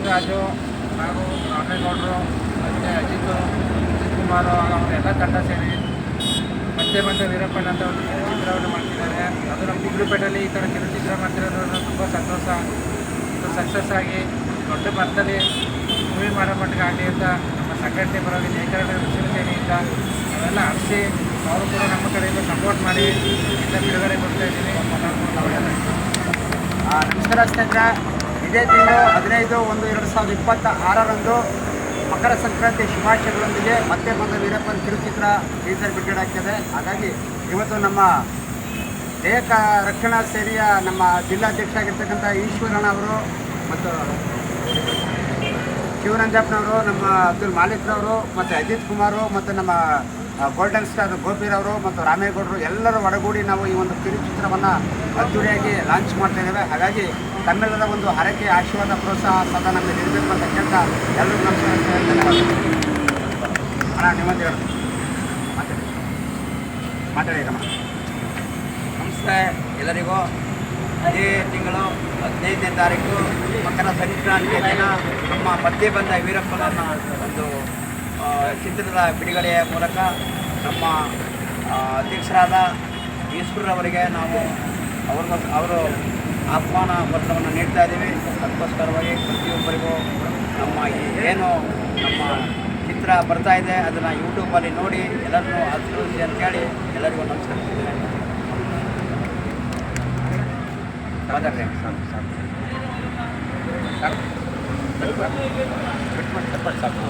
ರಾಜು ಹಾಗೂ ರಾಮೇಗೌಡರು ಮತ್ತು ಅಜಿತ್ ಕುಮಾರ್ ಅವರೆಲ್ಲ ತಂಡ ಸೇರಿ ಮತ್ತೆ ವೀರಪ್ಪನ ಅಂತ ಒಂದು ಕಿರುಚಿತ್ರವನ್ನು ಮಾಡ್ತಿದ್ದಾರೆ. ಅದು ನಮ್ಮ ಗುಂಡ್ಲುಪೇಟೆಯಲ್ಲಿ ಈ ಥರ ಕಿರುಚಿತ್ರ ಮಾಡ್ತಿರೋದು ತುಂಬ ಸಂತೋಷ. ಇದು ಸಕ್ಸಸ್ ಆಗಿ ದೊಡ್ಡ ಮಟ್ಟದಲ್ಲಿ ಮೂವಿ ಮಾಡೋ ಮಟ್ಟಿಗೆ ಆಗಲಿ ಅಂತ ನಮ್ಮ ಸಂಘಟನೆ ಪರವಾಗಿ ಜಯಕರಣ ಸೇನೆಯಿಂದ ಅವೆಲ್ಲ ಹರಿಸಿ ಅವರು ಕೂಡ ನಮ್ಮ ಕಡೆಯಿಂದ ಸಪೋರ್ಟ್ ಮಾಡಿ ಇಂಥ ಬಿಡುಗಡೆ ಕೊಡ್ತಾ ಇದ್ದೀವಿ. ನಮಸ್ಕಾರ ಸ್ನೇಹಿತರೆ, ಇದೇ ತಿಂಗಳು 15/1/2026 ಮಕರ ಸಂಕ್ರಾಂತಿ ಶುಭಾಶಯಗಳೊಂದಿಗೆ ಮತ್ತೆ ವೀರಪ್ಪನ ಕಿರುಚಿತ್ರ ಟೀಸರ್ ಬಿಡುಗಡೆ ಆಗ್ತದೆ. ಹಾಗಾಗಿ ಇವತ್ತು ನಮ್ಮ ದೇಹ ರಕ್ಷಣಾ ಸೇನೆಯ ನಮ್ಮ ಜಿಲ್ಲಾಧ್ಯಕ್ಷ ಆಗಿರ್ತಕ್ಕಂಥ ಈಶ್ವರಣ್ಣ ಅವರು ಮತ್ತು ಶಿವರಂಜಪ್ಪನವರು, ನಮ್ಮ ಅಬ್ದುಲ್ ಮಾಲಿಕ್ರವರು ಮತ್ತು ಅಜಿತ್ ಕುಮಾರು ಮತ್ತು ನಮ್ಮ ಗೋಲ್ಡನ್ ಸ್ಟಾರ್ ಗೋಪಿರವರು ಮತ್ತು ರಾಮೇಗೌಡರು ಎಲ್ಲರೂ ಒಡಗೂಡಿ ನಾವು ಈ ಒಂದು ಕಿರುಚಿತ್ರವನ್ನು ಅದ್ದೂರಿಯಾಗಿ ಲಾಂಚ್ ಮಾಡ್ತಾಯಿದ್ದೇವೆ. ಹಾಗಾಗಿ ತಮ್ಮೆಲ್ಲರ ಒಂದು ಹರಕೆ, ಆಶೀರ್ವಾದ, ಪ್ರೋತ್ಸಾಹ ಸದಾ ನಮಗೆ ಇರಬೇಕು ಅಂತ ಕೇಳ್ತಾ ಎಲ್ಲರಿಗೂ ನಮಸ್ಕಾರ. ಅಣ್ಣ ನಿಮ್ಮಂತ ಹೇಳಿ ಮಾತಾಡಿ. ನಮಸ್ತೆ ಎಲ್ಲರಿಗೂ. ಇದೇ ತಿಂಗಳು 15ನೇ ತಾರೀಕು ಮಕರ ಸಂಕ್ರಾಂತಿಯ ದಿನ ನಮ್ಮ ಮಧ್ಯೆ ಬಂದ ವೀರಪ್ಪನ ಒಂದು ಚಿತ್ರದ ಬಿಡುಗಡೆಯ ಮೂಲಕ ನಮ್ಮ ಅಧ್ಯಕ್ಷರಾದ ಈಶ್ವರವರಿಗೆ ನಾವು ಅವರು ಆಹ್ವಾನ ಪತ್ರವನ್ನು ನೀಡ್ತಾ ಇದ್ದೀವಿ. ಅದಕ್ಕೋಸ್ಕರವಾಗಿ ಪ್ರತಿಯೊಬ್ಬರಿಗೂ ನಮ್ಮ ಏನು ನಮ್ಮ ಚಿತ್ರ ಬರ್ತಾ ಇದೆ ಅದನ್ನು ಯೂಟ್ಯೂಬಲ್ಲಿ ನೋಡಿ ಎಲ್ಲರನ್ನೂ ಆಶೀರ್ವದಿಸಿ ಅಂತೇಳಿ ಎಲ್ಲರಿಗೂ ನಮಸ್ಕರಿಸಿದ್ದೇನೆ. ಸಾಕು